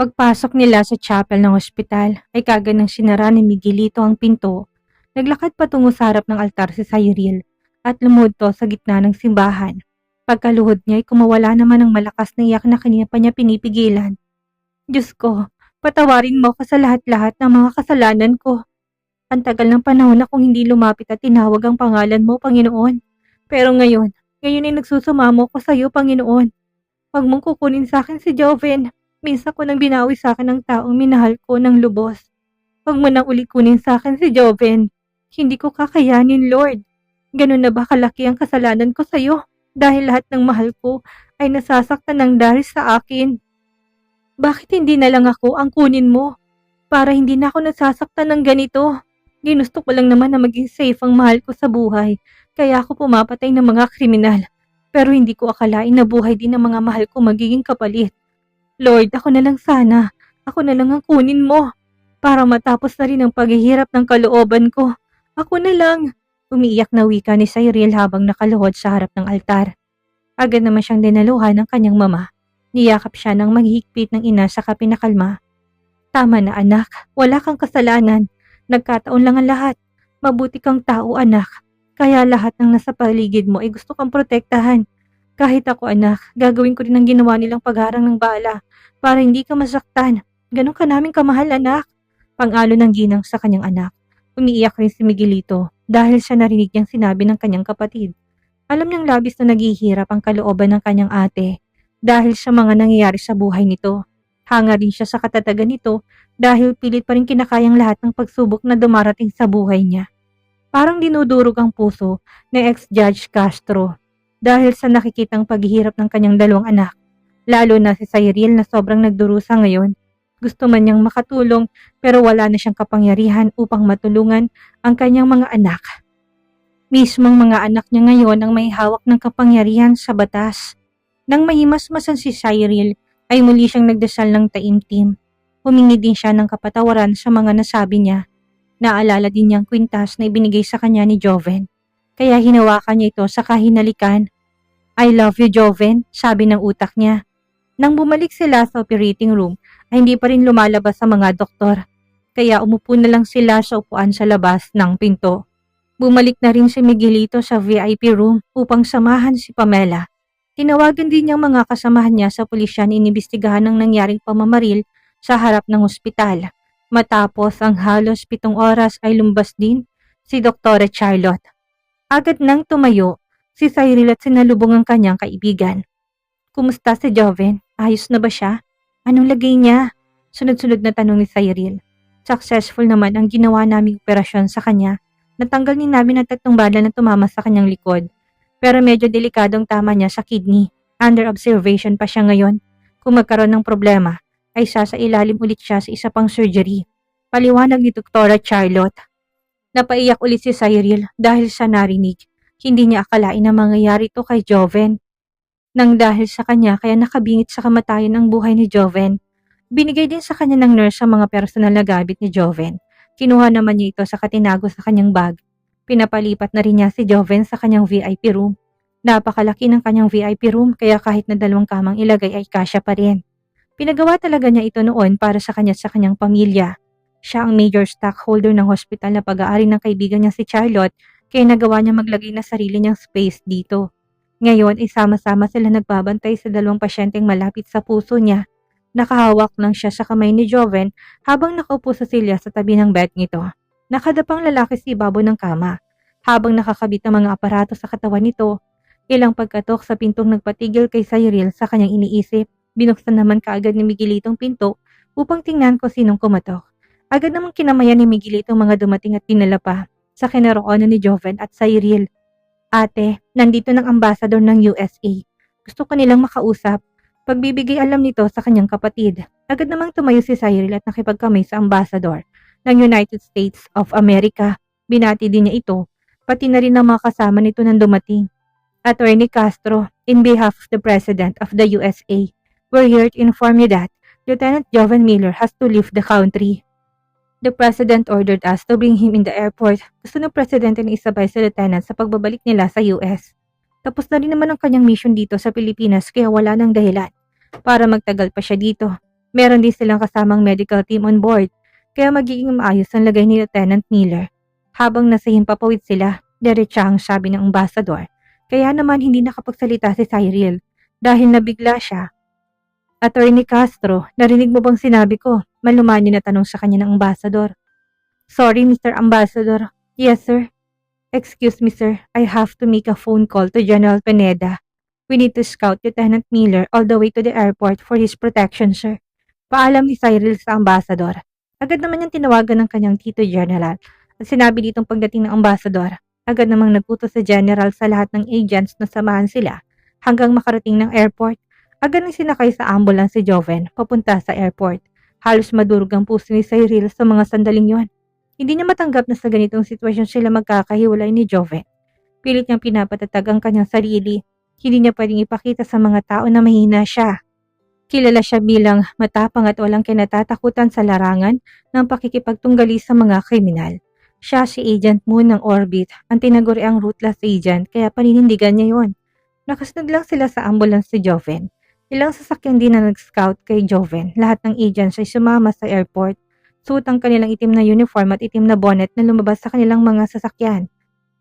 Pagpasok nila sa chapel ng ospital ay kagad nang sinara ni Miguelito ang pinto. Naglakad patungo sa harap ng altar si Cyril at lumudto sa gitna ng simbahan. Pagkaluhod niya ay kumawala naman ng malakas na iyak na kanina pa niya pinipigilan. Diyos ko, patawarin mo ko sa lahat-lahat ng mga kasalanan ko. Ang tagal ng panahon na kung hindi lumapit at tinawag ang pangalan mo, Panginoon. Pero ngayon ay nagsusumamo ko sa iyo, Panginoon. Huwag mong kukunin sa akin si Joven. Minsan ko nang binawi sa akin ang taong minahal ko ng lubos. Huwag mo nang uli kunin sa akin si Joven. Hindi ko kakayanin, Lord. Ganun na ba kalaki ang kasalanan ko sa iyo? Dahil lahat ng mahal ko ay nasasaktan ng dahil sa akin. Bakit hindi na lang ako ang kunin mo? Para hindi na ako nasasaktan ng ganito. Ginusto ko lang naman na maging safe ang mahal ko sa buhay. Kaya ako pumapatay ng mga kriminal. Pero hindi ko akalain na buhay din ng mga mahal ko magiging kapalit. Lord, ako na lang sana. Ako na lang ang kunin mo. Para matapos na rin ang paghihirap ng kalooban ko. Ako na lang. Umiiyak na wika ni Cyril habang nakaluhod sa harap ng altar. Agad naman siyang dinaluhan ng kanyang mama. Niyakap siya ng maghihigpit ng ina sa pinakalma. Tama na anak, wala kang kasalanan. Nagkataon lang ang lahat. Mabuti kang tao anak. Kaya lahat ng nasa paligid mo ay gusto kang protektahan. Kahit ako anak, gagawin ko rin ang ginawa nilang pagharang ng bala para hindi ka masaktan. Ganon ka naming kamahal anak. Pang-alo ng ginang sa kanyang anak. Umiiyak rin si Miguelito dahil siya narinig niyang sinabi ng kanyang kapatid. Alam niyang labis na naghihirap ang kalooban ng kanyang ate dahil sa mga nangyayari sa buhay nito. Hanga rin siya sa katatagan nito dahil pilit pa rin kinakayang lahat ng pagsubok na dumarating sa buhay niya. Parang dinudurog ang puso ni ex-Judge Castro dahil sa nakikitang paghihirap ng kanyang dalawang anak, lalo na si Cyril na sobrang nagdurusa ngayon. Gusto man niyang makatulong pero wala na siyang kapangyarihan upang matulungan ang kanyang mga anak. Mismong mga anak niya ngayon ang may hawak ng kapangyarihan sa batas. Nang mahimasmasan si Cyril ay muli siyang nagdasal ng taimtim. Humingi din siya ng kapatawaran sa mga nasabi niya. Naalala din niyang kwintas na ibinigay sa kanya ni Joven. Kaya hinawakan niya ito sa kahinalikan. I love you, Joven, sabi ng utak niya. Nang bumalik sila sa operating room, ay hindi pa rin lumalabas sa mga doktor. Kaya umupo na lang sila sa upuan sa labas ng pinto. Bumalik na rin si Miguelito sa VIP room upang samahan si Pamela. Tinawagan din niyang mga kasamahan niya sa pulisya na inimbestigahan ng nangyaring pamamaril sa harap ng ospital. Matapos ang halos 7 oras ay lumbas din si Dr. Charlotte. Agad nang tumayo si Cyril at sinalubong ang kanyang kaibigan. Kumusta si Joven? Ayos na ba siya? Anong lagay niya? Sunod-sunod na tanong ni Cyril. Successful naman ang ginawa naming operasyon sa kanya. Natanggal din namin ang 3 bala na tumama sa kanyang likod. Pero medyo delikadong tama niya sa kidney. Under observation pa siya ngayon. Kung magkaroon ng problema, ay sasailalim ulit siya sa isa pang surgery. Paliwanag ni Dr. Charlotte. Napaiyak ulit si Cyril dahil sa narinig. Hindi niya akalain na mangyayari ito kay Joven. Nang dahil sa kanya kaya nakabingit sa kamatayan ang buhay ni Joven. Binigay din sa kanya ng nurse ang mga personal na gamit ni Joven. Kinuha naman niya ito sa katinago sa kanyang bag. Pinapalipat na rin niya si Joven sa kanyang VIP room. Napakalaki ng kanyang VIP room kaya kahit na 2 kamang ilagay ay kasya pa rin. Pinagawa talaga niya ito noon para sa kanya at sa kanyang pamilya. Siya ang major stockholder ng hospital na pag-aari ng kaibigan niya si Charlotte kaya nagawa niya maglagay na sarili niyang space dito. Ngayon ay sama-sama sila nagbabantay sa 2 pasyenteng malapit sa puso niya. Nakahawak lang siya sa kamay ni Joven habang nakaupo sa silya sa tabi ng bed nito. Nakadapang lalaki si ibabaw ng kama. Habang nakakabit ang mga aparato sa katawan nito, ilang pagkatok sa pintong nagpatigil kay Cyril sa kanyang iniisip. Binuksan naman kaagad ni Miguelito ang pinto upang tingnan ko sinong kumatok. Agad namang kinamayan ni Miguelito ang mga dumating at dinala pa sa kinaroonan ni Joven at Cyril. Ate, nandito ng ambassador ng USA. Gusto ko nilang makausap. Pagbibigay alam nito sa kanyang kapatid. Agad namang tumayo si Cyril at nakipagkamay sa ambassador ng United States of America. Binati din niya ito, pati na rin ang mga kasama nito nang dumating. Attorney Castro, in behalf of the President of the USA, we're here to inform you that Lieutenant Joven Miller has to leave the country. The President ordered us to bring him in the airport. Gusto ng Presidente na isabay sa Lieutenant sa pagbabalik nila sa US. Tapos na rin naman ang kanyang mission dito sa Pilipinas kaya wala nang dahilan para magtagal pa siya dito. Meron din silang kasamang medical team on board, kaya magiging maayos ang lagay ni Lieutenant Miller. Habang nasa himpapawid sila, diretsahang sabi ng ambasador. Kaya naman hindi nakapagsalita si Cyril dahil nabigla siya. Attorney Castro, narinig mo bang sinabi ko? Malumani na tanong sa kanya ng ambasador. Sorry, Mr. Ambassador. Yes, sir. Excuse me, sir. I have to make a phone call to General Pineda. We need to scout Lieutenant Miller all the way to the airport for his protection, sir. Paalam ni Cyril sa ambasador. Agad naman niyang tinawagan ng kanyang Tito General at sinabi ditong pagdating ng ambasador. Agad namang nagutos sa General sa lahat ng agents na samahan sila hanggang makarating ng airport. Agad nang sinakay sa ambulance si Joven papunta sa airport. Halos madurog ang puso ni Cyril sa mga sandaling yon. Hindi niya matanggap na sa ganitong sitwasyon sila magkakahiwalay ni Joven. Pilit niyang pinapatatag ang kanyang sarili. Hindi niya pwedeng ipakita sa mga tao na mahina siya. Kilala siya bilang matapang at walang kinatatakutan sa larangan ng pakikipagtunggali sa mga kriminal. Siya si Agent Moon ng Orbit, ang tinaguriang ruthless agent, kaya paninindigan niya yon. Nakasunod lang sila sa ambulance si Joven. Ilang sasakyan din na nag-scout kay Joven. Lahat ng agents ay sumama sa airport. Suot ang kanilang itim na uniform at itim na bonnet na lumabas sa kanilang mga sasakyan.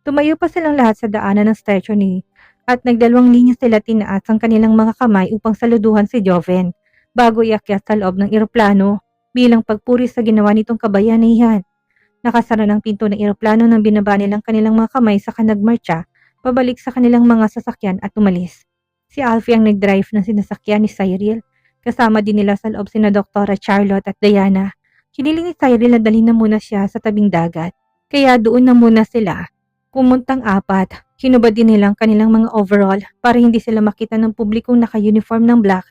Tumayo pa silang lahat sa daanan ng statue ni at nagdalawang linya sila tinaas ang kanilang mga kamay upang saluduhan si Joven bago iakyat sa loob ng eroplano bilang pagpuri sa ginawa nitong kabayanihan. Nakasara ng pinto ng eroplano nang binaba nilang kanilang mga kamay sa kanagmarcha pabalik sa kanilang mga sasakyan at umalis. Si Alfie ang nag-drive ng sinasakyan ni Cyril. Kasama din nila sa loob sina Doktora Charlotte at Diana. Hiniling ni Cyril na dalhin na muna siya sa tabing dagat. Kaya doon na muna sila. Pumuntang apat, hinubad din nilang kanilang mga overall para hindi sila makita ng publikong naka-uniform ng black.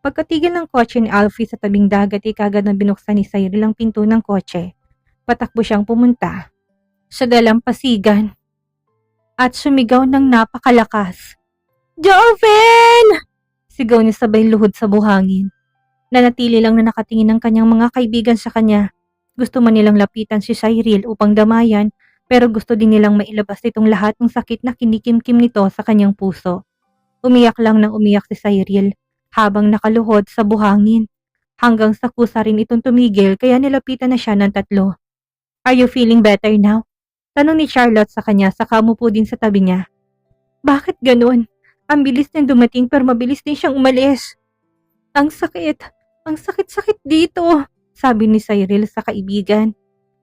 Pagkatigil ng kotse ni Alfie sa tabing dagat ay kagad na binuksan ni Cyril ang pinto ng kotse. Patakbo siyang pumunta sa dalampasigan at sumigaw ng napakalakas. Joven! Sigaw niya sabay luhod sa buhangin. Nanatili lang na nakatingin ang kanyang mga kaibigan sa kanya. Gusto man nilang lapitan si Cyril upang damayan, pero gusto din nilang mailabas itong lahat ng sakit na kinikimkim nito sa kanyang puso. Umiyak lang nang umiyak si Cyril habang nakaluhod sa buhangin. Hanggang sa kusa rin itong tumigil kaya nilapitan na siya ng tatlo. Are you feeling better now? Tanong ni Charlotte sa kanya saka umupo din sa tabi niya. Bakit ganun? Ang bilis niyang dumating pero mabilis din siyang umalis. Ang sakit dito, sabi ni Cyril sa kaibigan.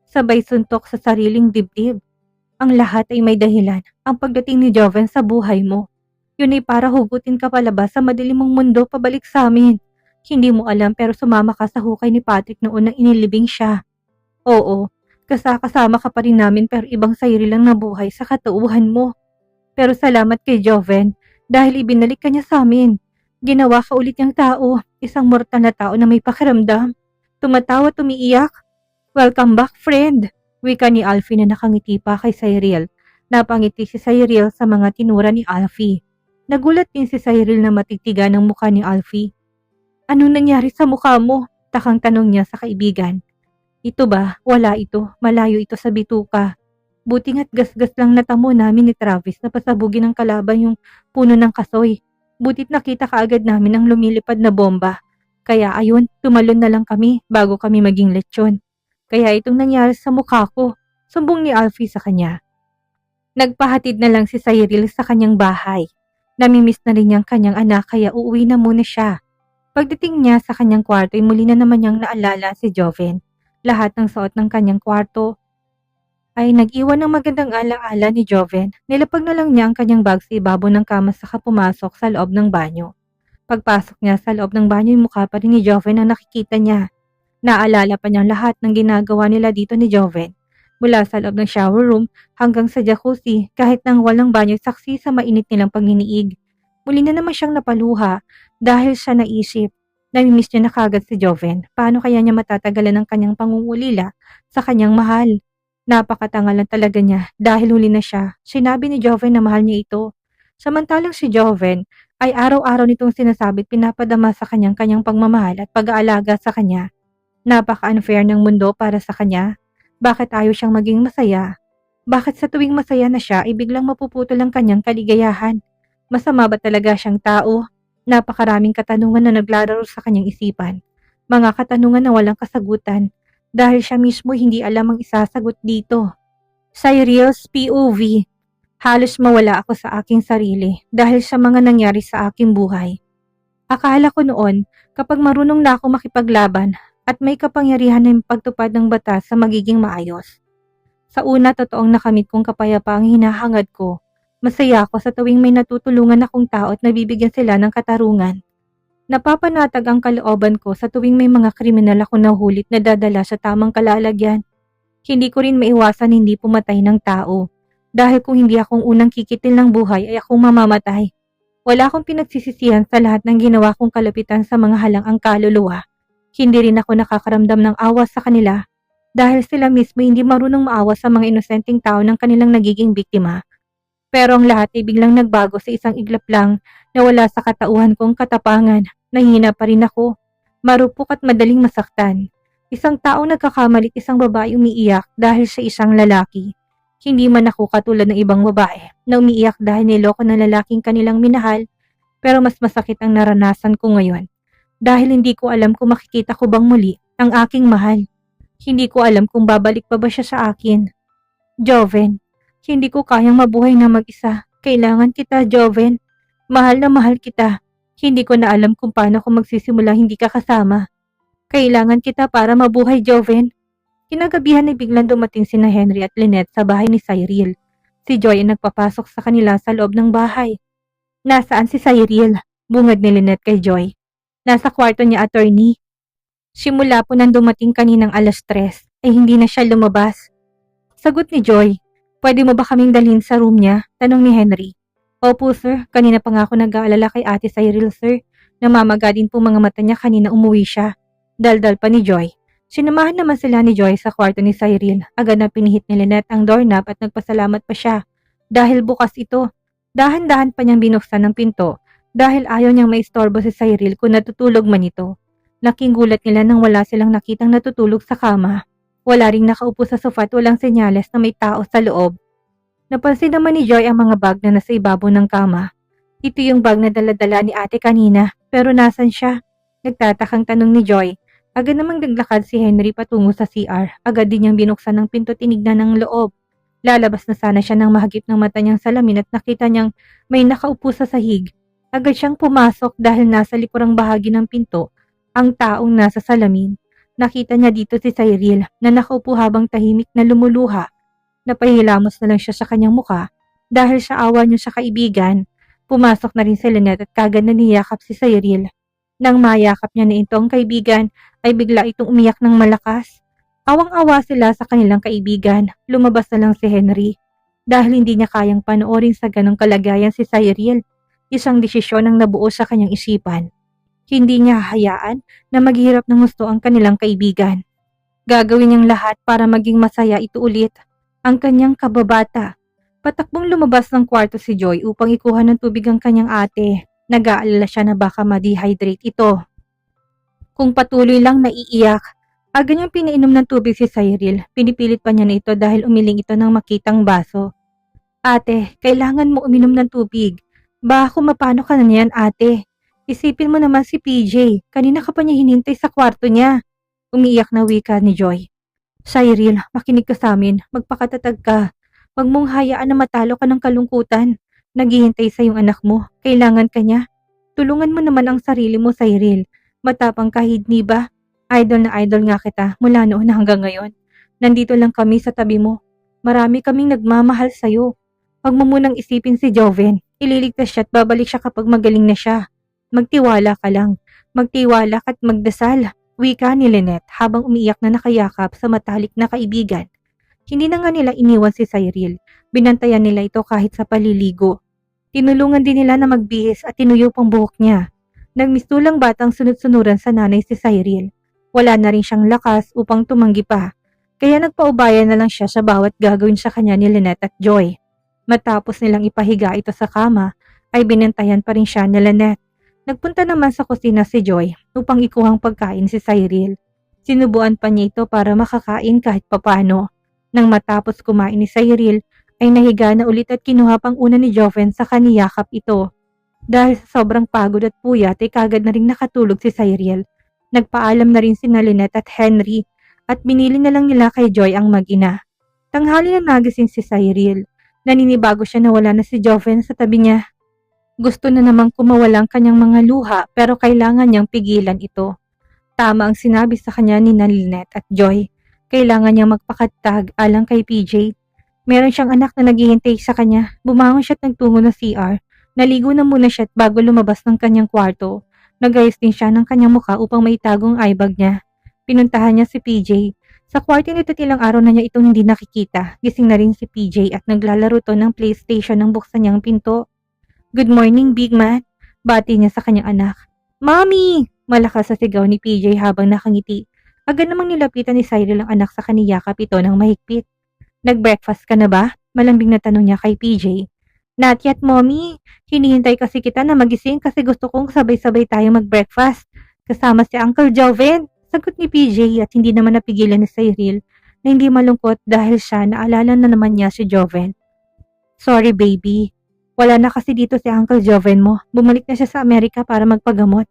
Sabay suntok sa sariling dibdib. Ang lahat ay may dahilan. Ang pagdating ni Joven sa buhay mo. Yun ay para hugutin ka palabas sa madilim mong mundo pabalik sa amin. Hindi mo alam pero sumama ka sa hukay ni Patrick noon nang inilibing siya. Oo, kasama ka pa rin namin pero ibang Cyril lang nabuhay sa katauhan mo. Pero salamat kay Joven dahil ibinalik ka niya sa amin. Ginawa ka ulit niyang tao, isang mortal na tao na may pakiramdam. Tumatawa at umiiyak. Welcome back, friend. Wika ni Alfie na nakangiti pa kay Cyril. Napangiti si Cyril sa mga tinura ni Alfie. Nagulat din si Cyril na matitigan ng mukha ni Alfie. Ano nangyari sa mukha mo? Takang tanong niya sa kaibigan. Ito ba? Wala ito. Malayo ito sa bituka. Buti nga't gasgas lang natamo namin ni Travis na pasabugin ng kalaban yung puno ng kasoy. Butit nakita kaagad namin ang lumilipad na bomba. Kaya ayun, tumalon na lang kami bago kami maging lechon. Kaya itong nangyari sa mukha ko, sumbong ni Alfie sa kanya. Nagpahatid na lang si Cyril sa kanyang bahay. Namimiss na rin niyang kanyang anak kaya uuwi na muna siya. Pagdating niya sa kanyang kwarto ay muli na naman niyang naalala si Joven. Lahat ng suot ng kanyang kwarto ay nag-iwan ng magandang alaala ni Joven. Nilapag na lang niya ang kanyang bag sa ibabaw ng kama saka pumasok sa loob ng banyo. Pagpasok niya sa loob ng banyo ay mukha pa rin ni Joven ang nakikita niya. Naalala pa niyang lahat ng ginagawa nila dito ni Joven. Mula sa loob ng shower room hanggang sa jacuzzi kahit nang walang banyo saksi sa mainit nilang panginiig. Muli na naman siyang napaluha dahil siya naisip. Namimiss niya na kagad si Joven. Paano kaya niya matatagalan ng kanyang pangungulila sa kanyang mahal? Napakatanga lang talaga niya dahil huli na siya. Sinabi ni Joven na mahal niya ito. Samantalang si Joven ay araw-araw nitong sinasabit pinapadama sa kanyang pagmamahal at pag-aalaga sa kanya. Napaka-unfair ng mundo para sa kanya. Bakit ayaw siyang maging masaya? Bakit sa tuwing masaya na siya ay biglang mapuputol ang kanyang kaligayahan? Masama ba talaga siyang tao? Napakaraming katanungan na naglalaro sa kanyang isipan. Mga katanungan na walang kasagutan dahil siya mismo hindi alam ang isasagot dito. Cyriel's POV. Halos mawala ako sa aking sarili dahil sa mga nangyari sa aking buhay. Akala ko noon kapag marunong na ako makipaglaban at may kapangyarihan na pagtupad ng batas sa magiging maayos. Sa una, totoong nakamit kong kapayapaang hinahangad ko. Masaya ako sa tuwing may natutulungan akong tao at nabibigyan sila ng katarungan. Napapanatag ang kalooban ko sa tuwing may mga kriminal ako nahulit na dadala sa tamang kalalagyan. Hindi ko rin maiwasan hindi pumatay ng tao. Dahil kung hindi akong unang kikitil ng buhay ay akong mamamatay. Wala akong pinagsisisihan sa lahat ng ginawa kong kalapitan sa mga halang kaluluwa. Hindi rin ako nakakaramdam ng awa sa kanila dahil sila mismo hindi marunong maawa sa mga inosenteng tao ng kanilang nagiging biktima. Pero ang lahat ay biglang nagbago sa isang iglap lang na wala sa katauhan kong katapangan. Nahihina pa rin ako, marupok at madaling masaktan. Isang taong nagkakamalit isang babae umiiyak dahil sa isang lalaki. Hindi man ako katulad ng ibang babae na umiiyak dahil niloko ng lalaking kanilang minahal, pero mas masakit ang naranasan ko ngayon. Dahil hindi ko alam kung makikita ko bang muli ang aking mahal. Hindi ko alam kung babalik pa ba siya sa akin. Joven, hindi ko kayang mabuhay na mag-isa. Kailangan kita, Joven. Mahal na mahal kita. Hindi ko na alam kung paano ko magsisimula hindi ka kasama. Kailangan kita para mabuhay, Joven. Kinagabihan ay biglang dumating sina Henry at Lynette sa bahay ni Cyriel. Si Joy ay nagpapasok sa kanila sa loob ng bahay. Nasaan si Cyriel? Bungad ni Lynette kay Joy. Nasa kwarto niya, attorney. Simula po nang dumating kaninang 3:00 ay hindi na siya lumabas. Sagot ni Joy. Pwede mo ba kaming dalhin sa room niya? Tanong ni Henry. Opo sir, kanina pa nga ako nag-aalala kay ate Cyriel sir. Namamaga din po mga mata niya kanina umuwi siya. Daldal pa ni Joy. Sinamahan naman sila ni Joy sa kwarto ni Cyriel. Agad na pinihit ni Lynette ang doorknob at nagpasalamat pa siya. Dahil bukas ito. Dahan-dahan pa niyang binuksan ng pinto. Dahil ayaw niyang maistorbo si Cyriel kung natutulog man ito. Laking gulat nila nang wala silang nakitang natutulog sa kama. Wala ring nakaupo sa sofa at walang senyales na may tao sa loob. Napansin naman ni Joy ang mga bag na nasa ibabaw ng kama. Ito yung bag na dala-dala ni ate kanina. Pero nasan siya? Nagtatakang tanong ni Joy. Agad namang naglakad si Henry patungo sa CR. Agad din niyang binuksan ng pinto at tinignan ng loob. Lalabas na sana siya nang mahagip ng mata niyang salamin at nakita niyang may nakaupo sa sahig. Agad siyang pumasok dahil nasa likurang bahagi ng pinto ang taong nasa salamin. Nakita niya dito si Cyriel na nakaupo habang tahimik na lumuluha. Napahilamos na lang siya sa kanyang muka dahil sa awa niya sa kaibigan. Pumasok na rin si Lynette at kagad na niyakap si Cyriel. Nang mayakap niya na ito ang kaibigan, ay bigla itong umiyak ng malakas. Awang-awa sila sa kanilang kaibigan. Lumabas na lang si Henry. Dahil hindi niya kayang panoorin sa ganong kalagayan si Cyriel. Isang desisyon ang nabuo sa kanyang isipan. Hindi niya hahayaan na maghihirap ng gusto ang kanilang kaibigan. Gagawin niyang lahat para maging masaya ito ulit. Ang kanyang kababata. Patakbong lumabas ng kwarto si Joy upang ikuha ng tubig ang kanyang ate. Nag-aalala siya na baka ma-dehydrate ito. Kung patuloy lang naiiyak, agad niyang pinainom ng tubig si Cyriel. Pinipilit pa niya na ito dahil umiling ito ng makitang baso. Ate, kailangan mo uminom ng tubig. Baka mapano ka na niyan, ate. Isipin mo naman si PJ. Kanina ka pa niya hinintay sa kwarto niya. Umiiyak na wika ni Joy. Cyriel, makinig ka sa amin. Magpakatatag ka. Huwag mong hayaan na matalo ka ng kalungkutan. Naghihintay sa iyong anak mo. Kailangan ka niya. Tulungan mo naman ang sarili mo, Cyriel. Matapang ka, hindi ba? Idol na idol nga kita mula noon hanggang ngayon. Nandito lang kami sa tabi mo. Marami kaming nagmamahal sa'yo. Huwag mo munang isipin si Joven. Ililigtas siya at babalik siya kapag magaling na siya. Magtiwala ka lang. Magtiwala at magdasal. Wika ni Lynette habang umiiyak na nakayakap sa matalik na kaibigan. Hindi na nga nila iniwan si Cyriel. Binantayan nila ito kahit sa paliligo. Tinulungan din nila na magbihis at tinuyo pang buhok niya. Nagmistulang batang sunod-sunuran sa nanay si Cyriel. Wala na rin siyang lakas upang tumanggi pa. Kaya nagpaubaya na lang siya sa bawat gagawin sa kanya ni Lynette at Joy. Matapos nilang ipahiga ito sa kama, ay binantayan pa rin siya ni Lynette. Nagpunta naman sa kusina si Joy upang ikuhang pagkain si Cyriel. Sinubuan pa niya ito para makakain kahit papano. Nang matapos kumain ni Cyriel, ay nahiga na ulit at kinuha pang una ni Joven sa kaniyakap ito. Dahil sa sobrang pagod at puyat ay kagad na ring nakatulog si Cyriel. Nagpaalam na rin sina Lynette at Henry at binili na lang nila kay Joy ang mag-ina. Tanghali na nagising si Cyril. Naninibago siya na wala na si Joven sa tabi niya. Gusto na namang kumawala ang kanyang mga luha pero kailangan niyang pigilan ito. Tama ang sinabi sa kanya ni Lynette at Joy. Kailangan niyang magpakatag alang kay PJ. Meron siyang anak na naghihintay sa kanya. Bumangon siya at nagtungo ng CR. Naligo na muna siya bago lumabas ng kanyang kwarto. Nagayos din siya ng kanyang mukha upang maitago ang eyebag niya. Pinuntahan niya si PJ. Sa kwarto nito ilang araw na niya itong hindi nakikita. Gising na rin si PJ at naglalaro to ng PlayStation nang buksan niyang pinto. Good morning, Big Man. Bati niya sa kanyang anak. Mommy! Malakas sa sigaw ni PJ habang nakangiti. Agad namang nilapitan ni Cyril ang anak sa kaniyakap ito ng mahigpit. Nag-breakfast ka na ba? Malambing na tanong niya kay PJ. Not yet, Mommy. Hinihintay kasi kita na magising kasi gusto kong sabay-sabay tayo mag-breakfast. Kasama si Uncle Joven. Sagot ni PJ at hindi naman napigilan ni Cyril na hindi malungkot dahil siya naalala na naman niya si Joven. Sorry, baby. Wala na kasi dito si Uncle Joven mo. Bumalik na siya sa Amerika para magpagamot.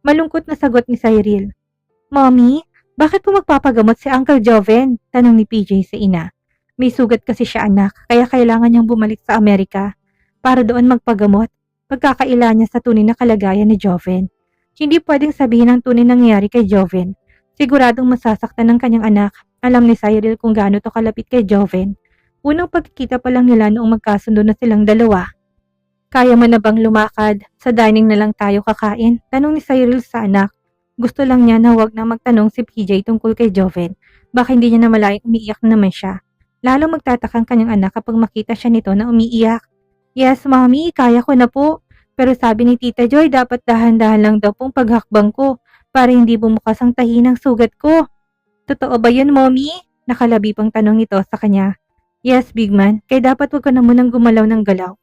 Malungkot na sagot ni Cyril. Mommy, bakit po magpapagamot si Uncle Joven? Tanong ni PJ sa ina. May sugat kasi siya anak, kaya kailangan niyang bumalik sa Amerika para doon magpagamot. Pagkakaila niya sa tunay na kalagayan ni Joven. Hindi pwedeng sabihin ang tunay nangyayari kay Joven. Siguradong masasaktan ng kanyang anak. Alam ni Cyril kung gaano to kalapit kay Joven. Unang pagkikita pa lang nila noong magkasundo na silang dalawa. Kaya mo na bang lumakad? Sa dining na lang tayo kakain? Tanong ni Cyril sa anak. Gusto lang niya na wag na magtanong si PJ tungkol kay Joven. Baka hindi niya na malayang umiiyak naman siya. Lalo magtatakang kanyang anak kapag makita siya nito na umiiyak. Yes, Mommy, kaya ko na po. Pero sabi ni Tita Joy, dapat dahan-dahan lang daw pong paghakbang ko para hindi bumukas ang tahi ng sugat ko. Totoo ba yun, Mommy? Nakalabi pang tanong nito sa kanya. Yes, Big Man, kaya dapat wag ka na munang gumalaw ng galaw.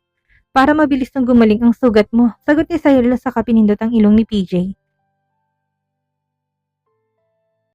Para mabilis nang gumaling ang sugat mo, sagot ni Cyril sa kapinindot ang ilong ni PJ.